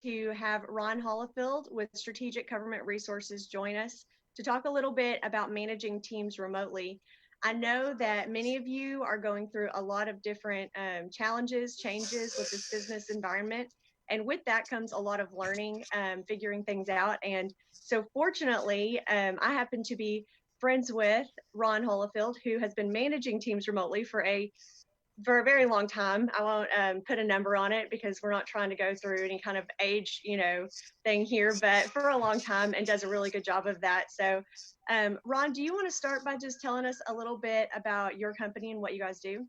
to have Ron Holifield with Strategic Government Resources join us to talk a little bit about managing teams remotely. I know that many of you are going through a lot of different challenges, changes with this business environment. And with that comes a lot of learning, figuring things out. And so, fortunately, I happen to be friends with Ron Holifield, who has been managing teams remotely for a very long time. I won't put a number on it because we're not trying to go through any kind of age, thing here, but for a long time and does a really good job of that. So, Ron, do you want to start by just telling us a little bit about your company and what you guys do?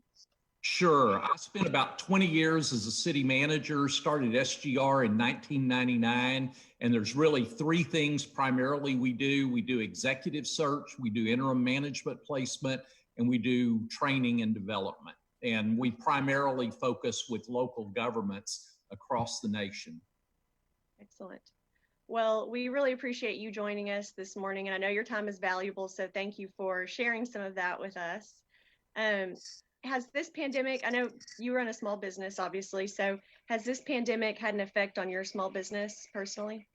Sure. I spent about 20 years as a city manager, started SGR in 1999, and there's really three things primarily we do. We do executive search, we do interim management placement, and we do training and development. And we primarily focus with local governments across the nation. Excellent. Well, we really appreciate you joining us this morning, and I know your time is valuable, so thank you for sharing some of that with us. Has this pandemic, I know you run a small business, obviously, so has this pandemic had an effect on your small business personally?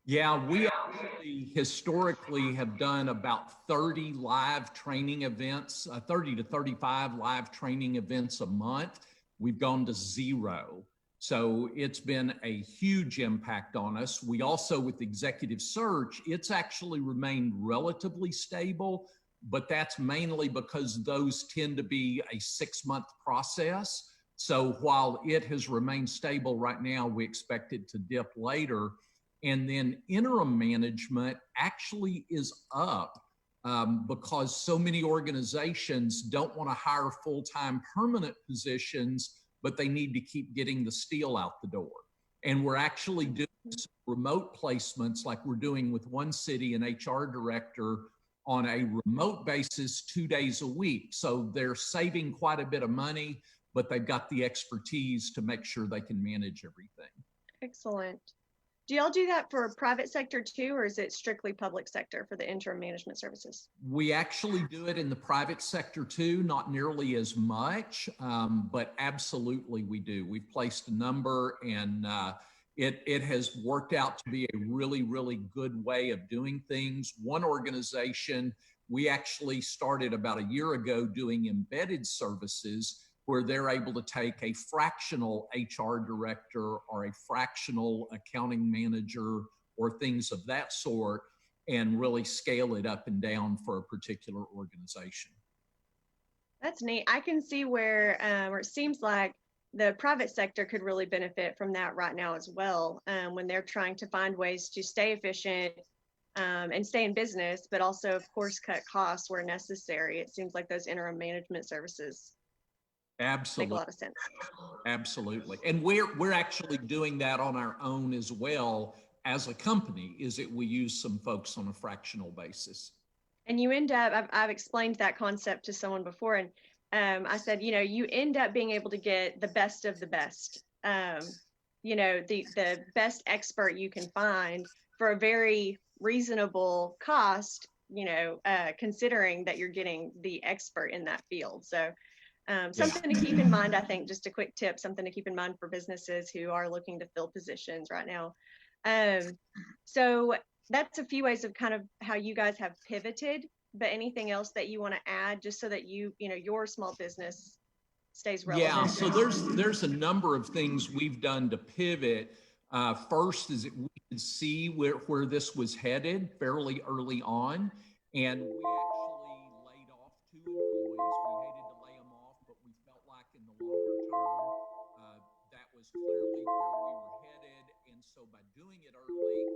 Yeah, we actually historically have done about 30 live training events, 30 to 35 live training events a month. We've gone to zero. So it's been a huge impact on us. We also, with executive search, it's actually remained relatively stable, but that's mainly because those tend to be a 6-month process. So while it has remained stable right now, we expect it to dip later. And then interim management actually is up because so many organizations don't want to hire full-time permanent positions, but they need to keep getting the steel out the door. And we're actually doing some remote placements like we're doing with one city, an HR director on a remote basis 2 days a week. So they're saving quite a bit of money, but they've got the expertise to make sure they can manage everything. Excellent. Do y'all do that for private sector too, or is it strictly public sector for the interim management services? We actually do it in the private sector too, not nearly as much, but absolutely we do. We've placed a number, and it has worked out to be a really, really good way of doing things. One organization, we actually started about a year ago doing embedded services where they're able to take a fractional HR director or a fractional accounting manager or things of that sort and really scale it up and down for a particular organization. That's neat. I can see where it seems like the private sector could really benefit from that right now as well, when they're trying to find ways to stay efficient and stay in business, but also, of course, cut costs where necessary. It seems like those interim management services Absolutely. make a lot of sense. Absolutely. And we're actually doing that on our own as well as a company, is that we use some folks on a fractional basis. And you end up, I've explained that concept to someone before, and I said, you end up being able to get the best of the best, the best expert you can find for a very reasonable cost, considering that you're getting the expert in that field. So something to keep in mind, I think, just a quick tip, something to keep in mind for businesses who are looking to fill positions right now. So that's a few ways of kind of how you guys have pivoted, but anything else that you want to add just so that your small business stays relevant? Yeah, so there's a number of things we've done to pivot. First is that we could see where this was headed fairly early on, and we actually laid off 2 employees. We hated to lay them off, but we felt like in the longer term, that was clearly where we were headed. And so by doing it early,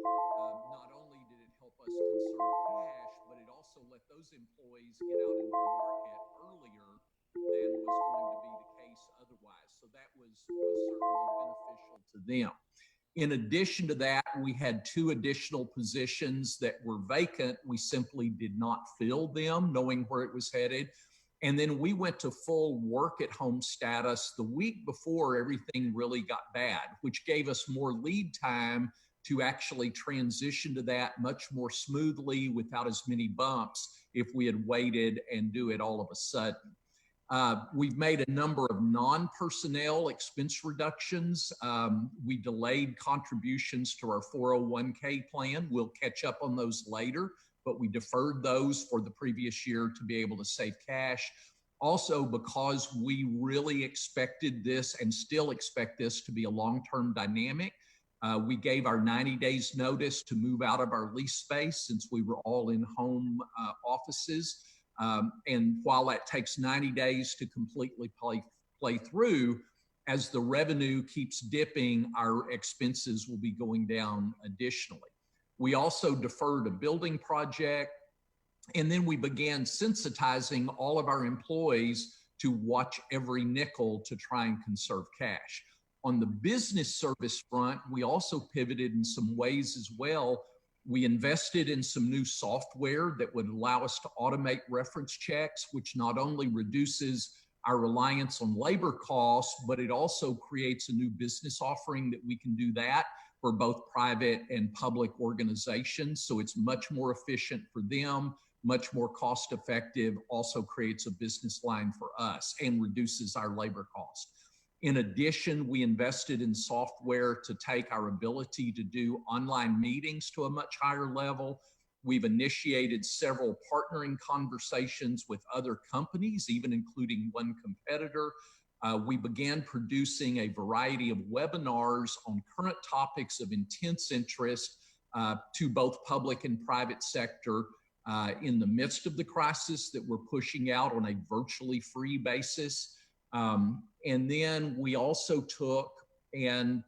not only did it help us conserve cash, but it also let those employees get out into the market earlier than was going to be the case otherwise. So that was certainly beneficial to them. In addition to that, we had 2 additional positions that were vacant. We simply did not fill them, knowing where it was headed. And then we went to full work at home status the week before everything really got bad, which gave us more lead time to actually transition to that much more smoothly without as many bumps if we had waited and do it all of a sudden. We've made a number of non-personnel expense reductions. We delayed contributions to our 401k plan. We'll catch up on those later, but we deferred those for the previous year to be able to save cash. Also, because we really expected this and still expect this to be a long-term dynamic, we gave our 90 days notice to move out of our lease space since we were all in home offices. And while that takes 90 days to completely play through, as the revenue keeps dipping, our expenses will be going down additionally. We also deferred a building project, and then we began sensitizing all of our employees to watch every nickel to try and conserve cash. On the business service front, we also pivoted in some ways as well. We invested in some new software that would allow us to automate reference checks, which not only reduces our reliance on labor costs, but it also creates a new business offering that we can do that for both private and public organizations. So it's much more efficient for them, much more cost effective, also creates a business line for us and reduces our labor costs. In addition, we invested in software to take our ability to do online meetings to a much higher level. We've initiated several partnering conversations with other companies, even including one competitor. We began producing a variety of webinars on current topics of intense interest to both public and private sector in the midst of the crisis that we're pushing out on a virtually free basis. And then we also took and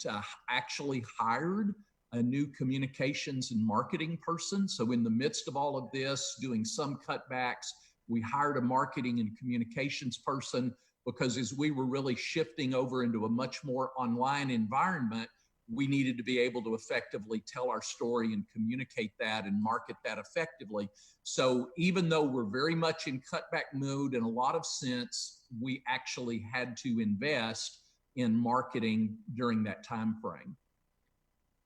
actually hired a new communications and marketing person. So in the midst of all of this, doing some cutbacks, we hired a marketing and communications person because as we were really shifting over into a much more online environment, we needed to be able to effectively tell our story and communicate that and market that effectively. So even though we're very much in cutback mode in a lot of sense, we actually had to invest in marketing during that time frame.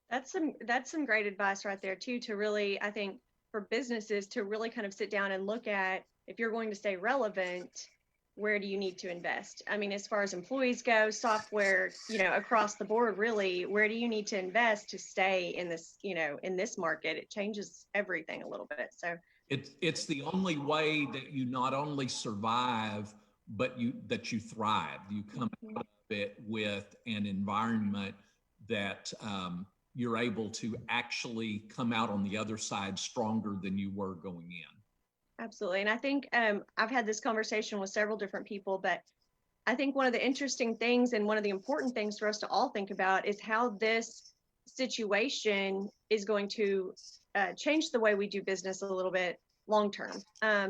That's some great advice right there too, to really, I think, for businesses to really kind of sit down and look at, if you're going to stay relevant, where do you need to invest? I mean, as far as employees go, software, across the board, really, where do you need to invest to stay in this, in this market? It changes everything a little bit. So it's the only way that you not only survive, but that you thrive. You come out of it with an environment that you're able to actually come out on the other side stronger than you were going in. Absolutely. And I think I've had this conversation with several different people, but I think one of the interesting things and one of the important things for us to all think about is how this situation is going to change the way we do business a little bit long term.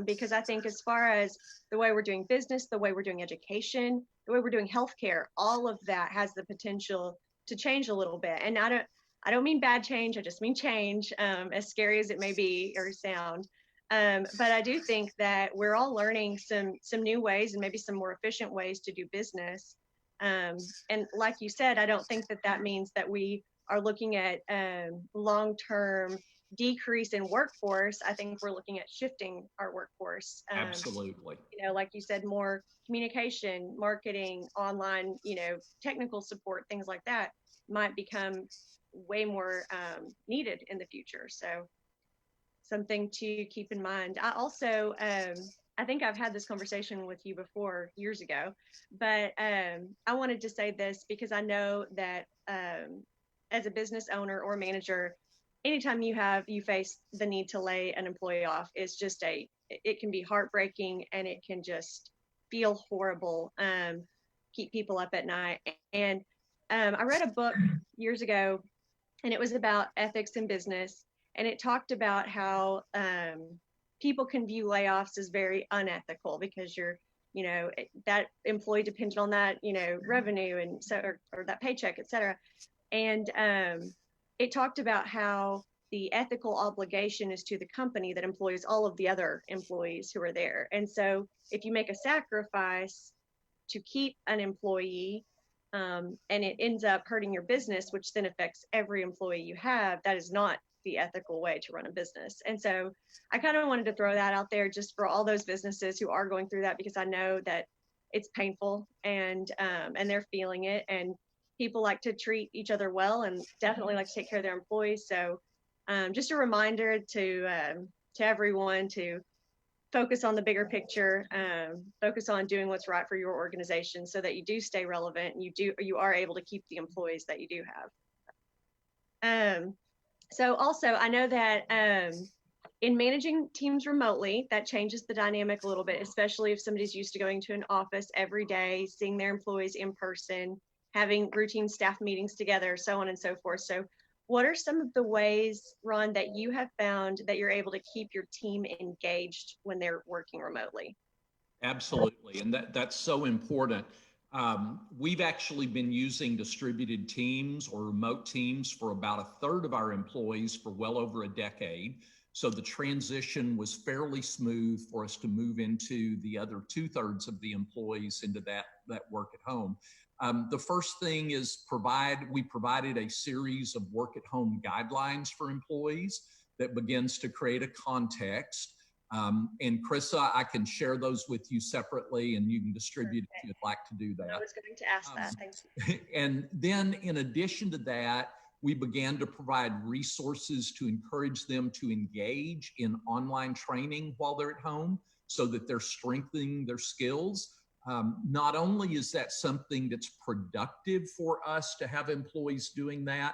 Because I think as far as the way we're doing business, the way we're doing education, the way we're doing healthcare, all of that has the potential to change a little bit. And I don't mean bad change, I just mean change, as scary as it may be or sound. But I do think that we're all learning some new ways and maybe some more efficient ways to do business. And like you said, I don't think that means that we are looking at long-term decrease in workforce. I think we're looking at shifting our workforce. Absolutely. Like you said, more communication, marketing, online, technical support, things like that might become way more needed in the future. So something to keep in mind. I also, I think I've had this conversation with you before years ago, but I wanted to say this because I know that as a business owner or manager, anytime you face the need to lay an employee off, it's just it can be heartbreaking and it can just feel horrible, keep people up at night. And I read a book years ago, and it was about ethics in business. And it talked about how people can view layoffs as very unethical because that employee depended on that, revenue and so, or that paycheck, et cetera. And it talked about how the ethical obligation is to the company that employs all of the other employees who are there. And so if you make a sacrifice to keep an employee, and it ends up hurting your business, which then affects every employee you have, that is not the ethical way to run a business. And so I kind of wanted to throw that out there just for all those businesses who are going through that, because I know that it's painful, and they're feeling it. And people like to treat each other well, and definitely like to take care of their employees. So just a reminder to everyone to focus on the bigger picture, focus on doing what's right for your organization so that you do stay relevant and you are able to keep the employees that you do have. So also, I know that in managing teams remotely, that changes the dynamic a little bit, especially if somebody's used to going to an office every day, seeing their employees in person, having routine staff meetings together, so on and so forth. So what are some of the ways, Ron, that you have found that you're able to keep your team engaged when they're working remotely? Absolutely, and that's so important. We've actually been using distributed teams or remote teams for about a third of our employees for well over a decade. So the transition was fairly smooth for us to move into the other 2/3 of the employees into that work at home. The first thing is we provided a series of work at home guidelines for employees that begins to create a context. And Krisa, I can share those with you separately and you can distribute if you'd like to do that. I was going to ask that. Thanks. And then in addition to that, we began to provide resources to encourage them to engage in online training while they're at home so that they're strengthening their skills. Not only is that something that's productive for us to have employees doing that,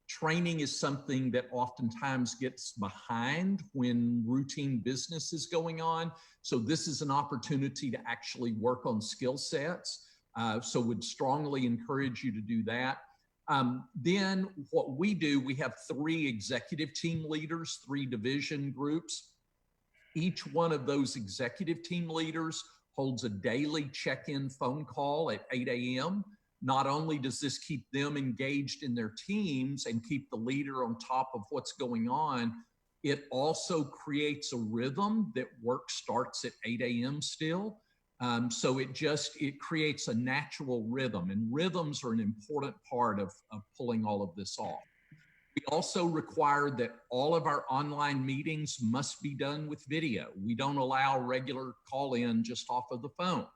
training is something that oftentimes gets behind when routine business is going on. So this is an opportunity to actually work on skill sets. So would strongly encourage you to do that. Then what we do, we have 3 executive team leaders, 3 division groups. Each one of those executive team leaders holds a daily check-in phone call at 8 a.m. Not only does this keep them engaged in their teams and keep the leader on top of what's going on, it also creates a rhythm that work starts at 8 a.m. still. So it creates a natural rhythm, and rhythms are an important part of pulling all of this off. We also require that all of our online meetings must be done with video. We don't allow regular call-in just off of the phone.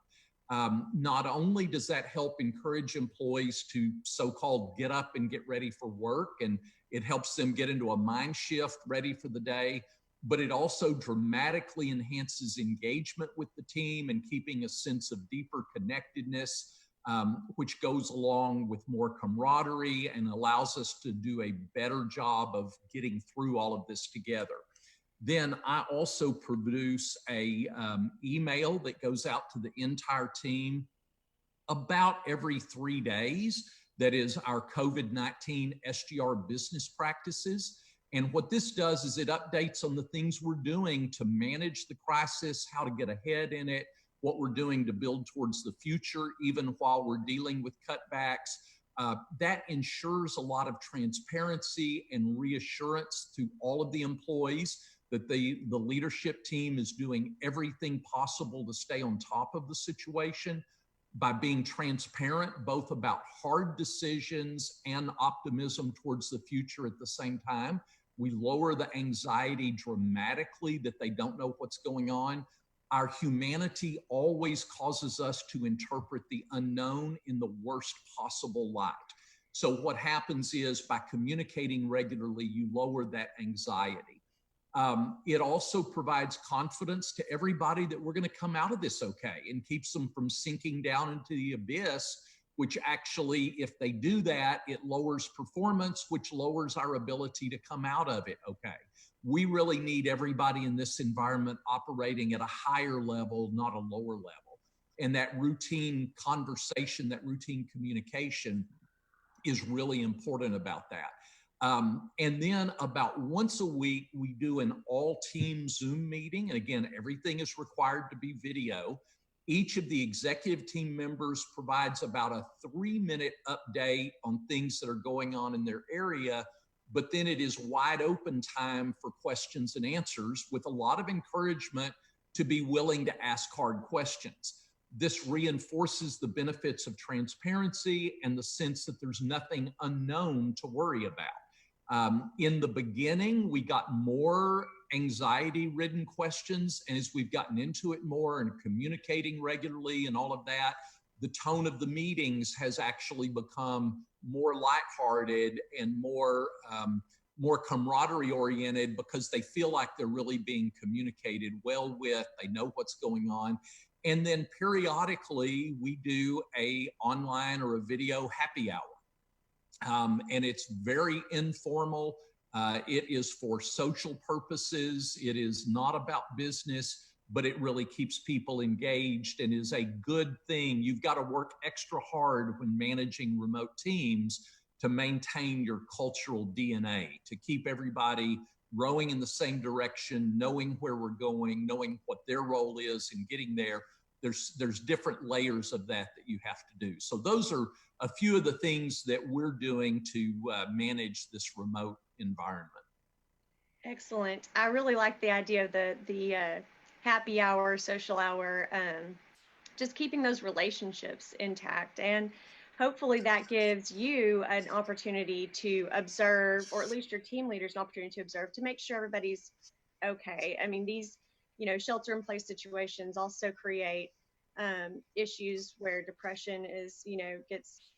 Not only does that help encourage employees to so-called get up and get ready for work, and it helps them get into a mind shift ready for the day, but it also dramatically enhances engagement with the team and keeping a sense of deeper connectedness, which goes along with more camaraderie and allows us to do a better job of getting through all of this together. Then I also produce a email that goes out to the entire team about every 3 days. That is our COVID-19 SGR business practices. And what this does is it updates on the things we're doing to manage the crisis, how to get ahead in it, what we're doing to build towards the future, even while we're dealing with cutbacks. That ensures a lot of transparency and reassurance to all of the employees that the leadership team is doing everything possible to stay on top of the situation by being transparent, both about hard decisions and optimism towards the future at the same time. We lower the anxiety dramatically that they don't know what's going on. Our humanity always causes us to interpret the unknown in the worst possible light. So what happens is by communicating regularly, you lower that anxiety. It also provides confidence to everybody that we're going to come out of this okay, and keeps them from sinking down into the abyss, which actually, if they do that, it lowers performance, which lowers our ability to come out of it okay. We really need everybody in this environment operating at a higher level, not a lower level. And that routine conversation, that routine communication is really important about that. And then about once a week, we do an all-team Zoom meeting. And again, everything is required to be video. Each of the executive team members provides about a 3-minute update on things that are going on in their area, but then it is wide open time for questions and answers with a lot of encouragement to be willing to ask hard questions. This reinforces the benefits of transparency and the sense that there's nothing unknown to worry about. In the beginning, we got more anxiety-ridden questions. And as we've gotten into it more and communicating regularly and all of that, the tone of the meetings has actually become more lighthearted and more camaraderie oriented, because they feel like they're really being communicated well with, they know what's going on. And then periodically we do a online or a video happy hour. And it's very informal. It is for social purposes. It is not about business, but it really keeps people engaged and is a good thing. You've got to work extra hard when managing remote teams to maintain your cultural DNA, to keep everybody rowing in the same direction, knowing where we're going, knowing what their role is in getting there. There's different layers of that you have to do. So those are a few of the things that we're doing to manage this remote environment. Excellent. I really like the idea of the happy hour, social hour, just keeping those relationships intact. And hopefully that gives you an opportunity to observe, or at least your team leaders an opportunity to observe, to make sure everybody's okay. I mean, these, shelter in place situations also create issues where depression is, gets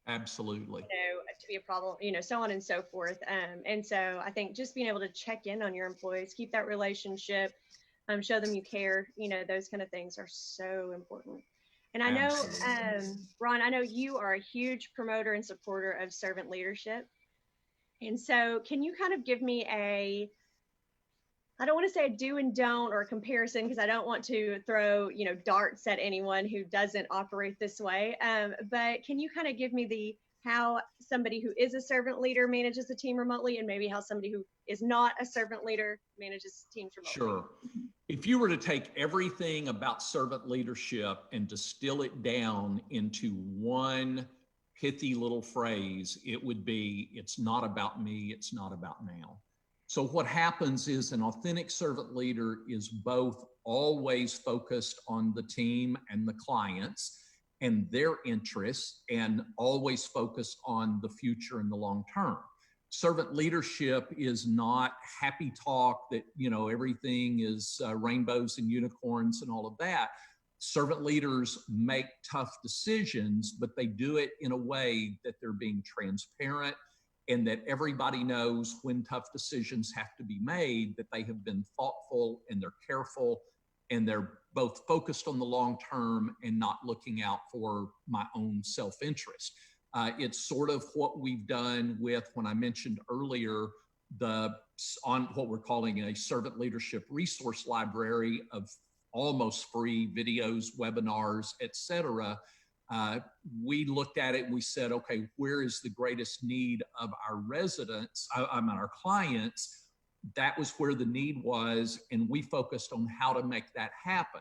absolutely to be a problem, so on and so forth. And so I think just being able to check in on your employees, keep that relationship, show them you care, those kind of things are so important. And I know, Ron, I know you are a huge promoter and supporter of servant leadership. And so can you kind of give me I don't want to say a do and don't or a comparison, because I don't want to throw, darts at anyone who doesn't operate this way. But can you kind of give me how somebody who is a servant leader manages a team remotely, and maybe how somebody who is not a servant leader manages teams remotely? Sure. If you were to take everything about servant leadership and distill it down into one pithy little phrase, it would be, it's not about me, it's not about now. So what happens is an authentic servant leader is both always focused on the team and the clients and their interests, and always focused on the future and the long term. Servant leadership is not happy talk that, everything is rainbows and unicorns and all of that. Servant leaders make tough decisions, but they do it in a way that they're being transparent, and that everybody knows when tough decisions have to be made, that they have been thoughtful and they're careful, and they're both focused on the long term and not looking out for my own self-interest. It's sort of what we've done with, when I mentioned earlier, on what we're calling a servant leadership resource library of almost free videos, webinars, etc. We looked at it and we said, okay, where is the greatest need of our residents, our clients? That was where the need was, and we focused on how to make that happen.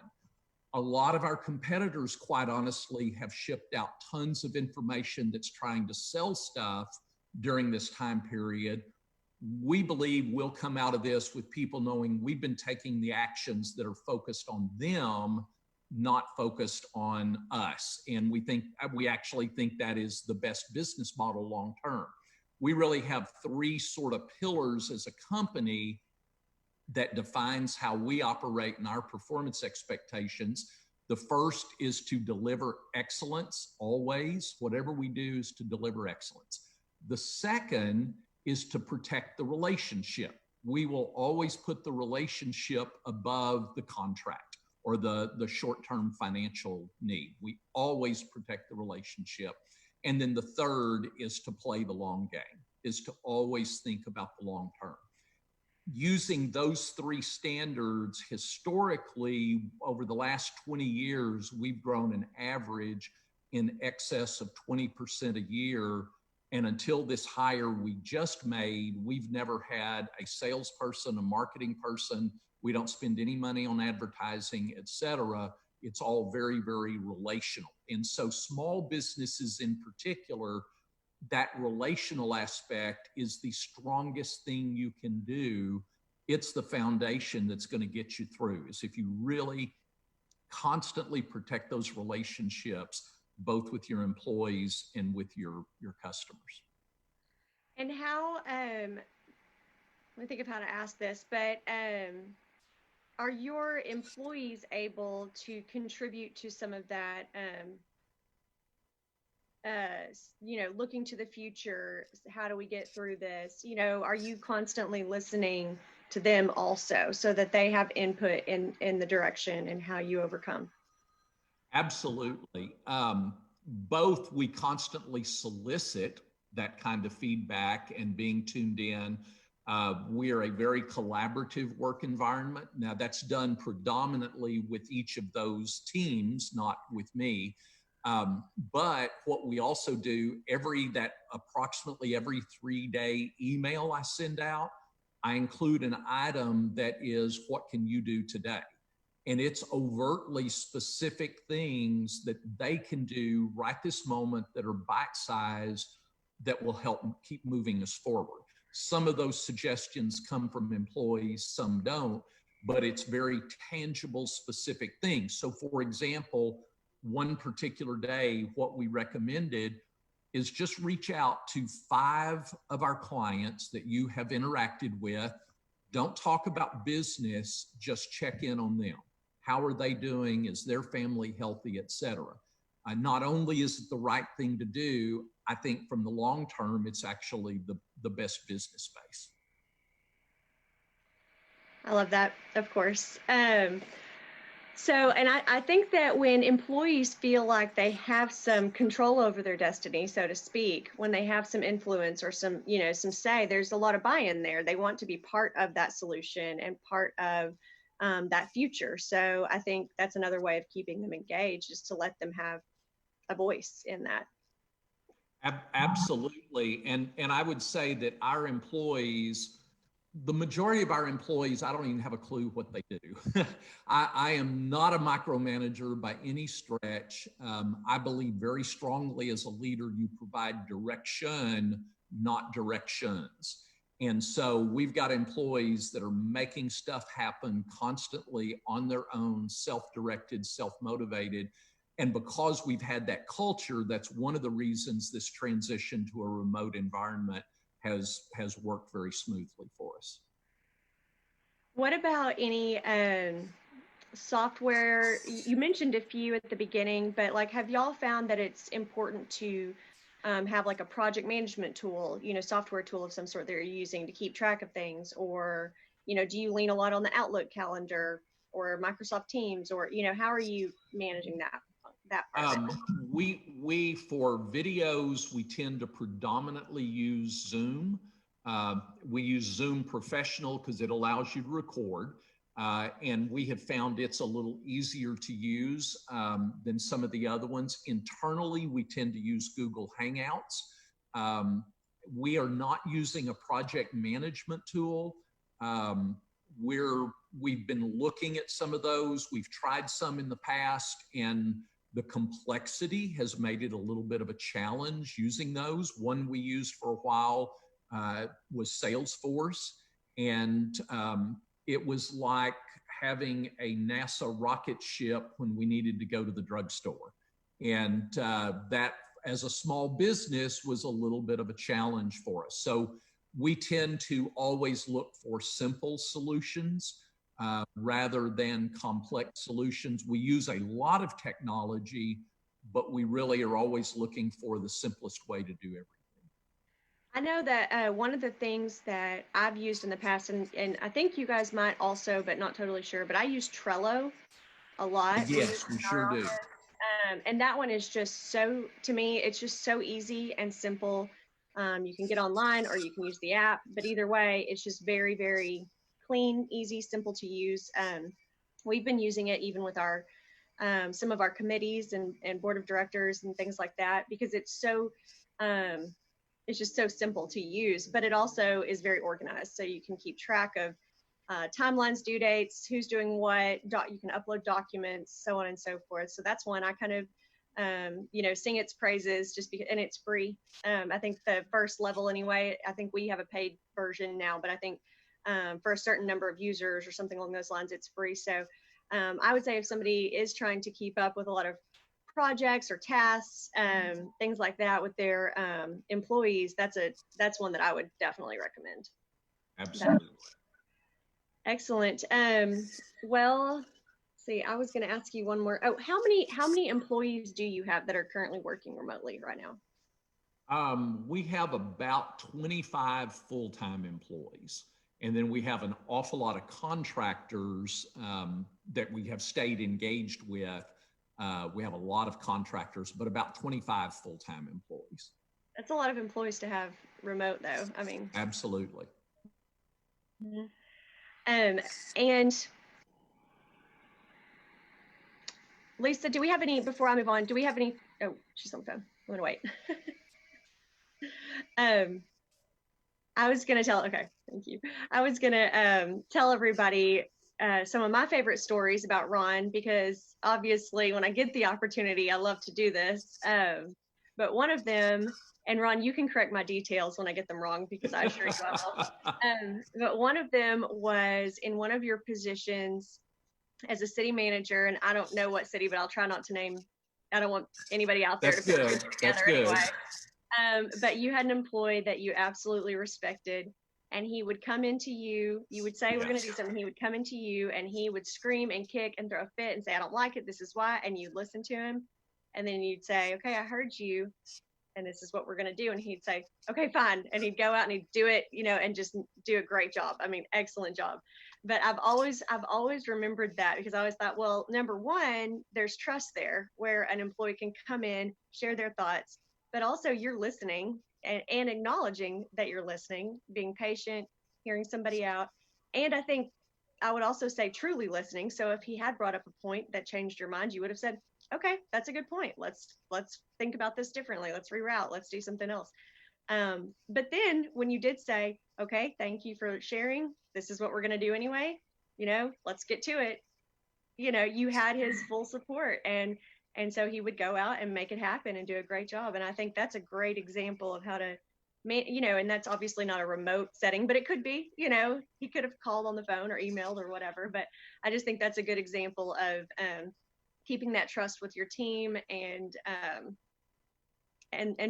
A lot of our competitors, quite honestly, have shipped out tons of information that's trying to sell stuff during this time period. We believe we'll come out of this with people knowing we've been taking the actions that are focused on them, not focused on us. And we actually think that is the best business model long term. We really have three sort of pillars as a company that defines how we operate and our performance expectations. The first is to deliver excellence always. Whatever we do is to deliver excellence. The second is to protect the relationship. We will always put the relationship above the contract or the short-term financial need. We always protect the relationship. And then the third is to play the long game, is to always think about the long term. Using those three standards, historically, over the last 20 years, we've grown an average in excess of 20% a year. And until this hire we just made, we've never had a salesperson, a marketing person. We don't spend any money on advertising, et cetera. It's all very, very relational. And so small businesses in particular, that relational aspect is the strongest thing you can do. It's the foundation that's going to get you through, is if you really constantly protect those relationships, both with your employees and with your customers. And how, Let me think of how to ask this, but are your employees able to contribute to some of that? Looking to the future, how do we get through this? Are you constantly listening to them also so that they have input in the direction and how you overcome? Absolutely. Both we constantly solicit that kind of feedback and being tuned in. We are a very collaborative work environment. Now, that's done predominantly with each of those teams, not with me. But what we also do approximately every 3-day email I send out, I include an item that is, what can you do today? And it's overtly specific things that they can do right this moment that are bite-sized that will help keep moving us forward. Some of those suggestions come from employees, some don't, but it's very tangible, specific things. So for example, one particular day, what we recommended is just reach out to 5 of our clients that you have interacted with. Don't talk about business, just check in on them. How are they doing? Is their family healthy, et cetera? Not only is it the right thing to do, I think from the long term, it's actually the best business space. I love that, of course. And I think that when employees feel like they have some control over their destiny, so to speak, when they have some influence or some say, there's a lot of buy-in there. They want to be part of that solution and part of that future. So I think that's another way of keeping them engaged, is to let them have a voice in that. Absolutely. And I would say that the majority of our employees, I don't even have a clue what they do. I am not a micromanager by any stretch. I believe very strongly as a leader, you provide direction, not directions. And so we've got employees that are making stuff happen constantly on their own, self-directed, self-motivated. And because we've had that culture, that's one of the reasons this transition to a remote environment has worked very smoothly for us. What about any software? You mentioned a few at the beginning, but like, have y'all found that it's important to have like a project management tool, software tool of some sort that you're using to keep track of things? Or, do you lean a lot on the Outlook calendar or Microsoft Teams, or, how are you managing that part of it? We for videos, we tend to predominantly use Zoom. We use Zoom Professional because it allows you to record. And we have found it's a little easier to use than some of the other ones. Internally, we tend to use Google Hangouts. We are not using a project management tool. We've been looking at some of those. We've tried some in the past, and the complexity has made it a little bit of a challenge using those. One we used for a while was Salesforce, and it was like having a NASA rocket ship when we needed to go to the drugstore. And that, as a small business, was a little bit of a challenge for us. So we tend to always look for simple solutions rather than complex solutions. We use a lot of technology, but we really are always looking for the simplest way to do everything. I know that one of the things that I've used in the past, and I think you guys might also, but not totally sure, but I use Trello a lot. Yes, we sure do. And that one is just to me, it's just so easy and simple. You can get online or you can use the app, but either way, it's just very, very clean, easy, simple to use. We've been using it even with our some of our committees and board of directors and things like that, because it's just so simple to use, but it also is very organized. So you can keep track of timelines, due dates, who's doing what, you can upload documents, so on and so forth. So that's one I kind of, sing its praises just because, and it's free. I think the first level anyway, I think we have a paid version now, but I think for a certain number of users or something along those lines, it's free. So I would say if somebody is trying to keep up with a lot of projects or tasks, things like that with their employees, that's one that I would definitely recommend. Absolutely. Excellent. Well, see, I was going to ask you one more. Oh, how many employees do you have that are currently working remotely right now? We have about 25 full-time employees, and then we have an awful lot of contractors that we have stayed engaged with. We have a lot of contractors, but about 25 full-time employees. That's a lot of employees to have remote, though. I mean, absolutely. And Lisa, do we have any, before I move on, do we have any, oh, she's on the phone. I'm gonna wait. I was gonna tell, okay, thank you. I was gonna tell everybody some of my favorite stories about Ron, because obviously when I get the opportunity, I love to do this. But one of them, and Ron, you can correct my details when I get them wrong, because I assure you I will. But one of them was in one of your positions as a city manager, and I don't know what city, but I'll try not to name, I don't want anybody out there That's to put good. it together That's good. anyway. But you had an employee that you absolutely respected, and he would come into you, you would say, we're going to do something. He would come into you and he would scream and kick and throw a fit and say, I don't like it. This is why. And you'd listen to him. And then you'd say, okay, I heard you, and this is what we're going to do. And he'd say, okay, fine. And he'd go out and he'd do it, you know, and just do a great job. I mean, excellent job. But I've always remembered that, because I always thought, well, number one, there's trust there where an employee can come in, share their thoughts, but also you're listening and acknowledging that you're listening, being patient, hearing somebody out. And I think I would also say truly listening. So if he had brought up a point that changed your mind, you would have said, okay, that's a good point. Let's think about this differently. Let's reroute. Let's do something else. But then when you did say, okay, thank you for sharing, this is what we're going to do anyway, you know, let's get to it. You know, you had his full support, and so he would go out and make it happen and do a great job. And I think that's a great example of how to, you know, and that's obviously not a remote setting, but it could be, you know, he could have called on the phone or emailed or whatever. But I just think that's a good example of keeping that trust with your team, and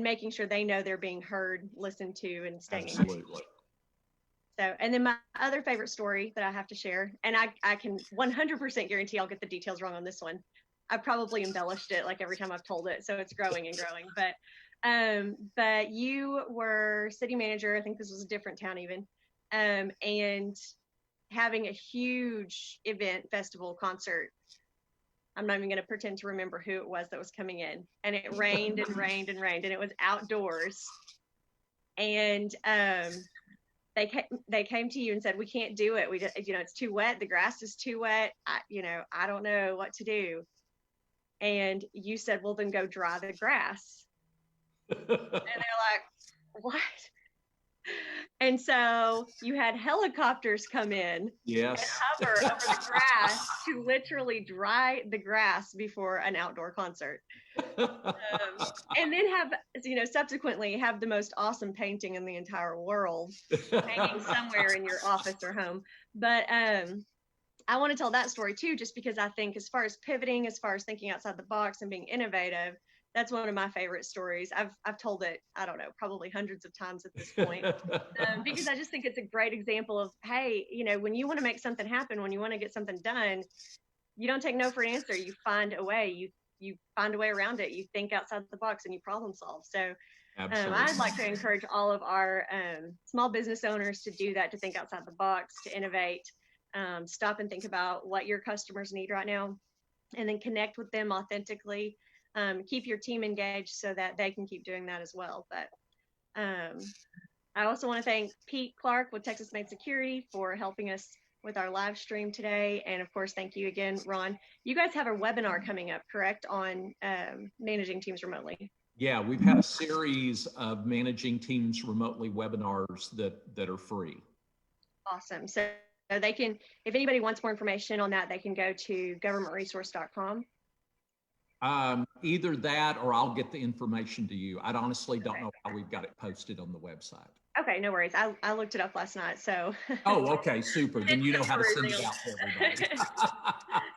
making sure they know they're being heard, listened to, and staying engaged. So, and then my other favorite story that I have to share, and I can 100% guarantee I'll get the details wrong on this one. I probably embellished it like every time I've told it, so it's growing and growing. But you were city manager. I think this was a different town even, and having a huge event, festival, concert. I'm not even going to pretend to remember who it was that was coming in, and it rained and rained and rained, and it was outdoors. And they came to you and said, we can't do it. We just, you know, it's too wet. The grass is too wet. I don't know what to do. And you said, well, then go dry the grass. And they're like, what? And so you had helicopters come in and hover over the grass to literally dry the grass before an outdoor concert. And then have, you know, subsequently have the most awesome painting in the entire world hanging somewhere in your office or home. But I want to tell that story too, just because I think as far as pivoting, as far as thinking outside the box and being innovative, that's one of my favorite stories. I've told it, I don't know, probably hundreds of times at this point, because I just think it's a great example of, hey, you know, when you want to make something happen, when you want to get something done, you don't take no for an answer. You find a way. You find a way around it. You think outside the box and you problem solve. So I'd like to encourage all of our small business owners to do that, to think outside the box, to innovate, stop and think about what your customers need right now, and then connect with them authentically. Keep your team engaged so that they can keep doing that as well. But I also want to thank Pete Clark with Texas Made Security for helping us with our live stream today. And of course, thank you again, Ron. You guys have a webinar coming up, correct, on managing teams remotely? Yeah, we've had a series of managing teams remotely webinars that are free. Awesome. So they can, if anybody wants more information on that, they can go to governmentresource.com. Either that, or I'll get the information to you. I honestly don't know how we've got it posted on the website. Okay, no worries. I looked it up last night, so. Oh, okay, super. Then you know how to send it Perusing. out to everybody.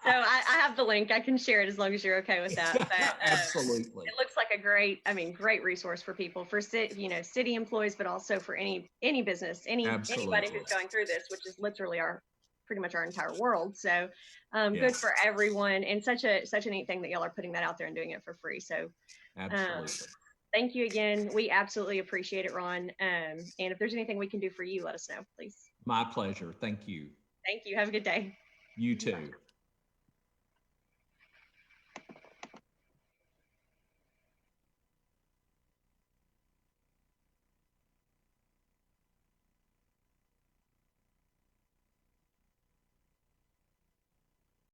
So I have the link. I can share it as long as you're okay with that. But Absolutely. it looks like a great resource for people, for city employees, but also for any business, anybody Absolutely. who's going through this, which is literally pretty much our entire world. So good Yes, for everyone, and such a neat thing that y'all are putting that out there and doing it for free. So absolutely. thank you again. We absolutely appreciate it, Ron. And if there's anything we can do for you, let us know, please. My pleasure. Thank you. Thank you. Have a good day. You too.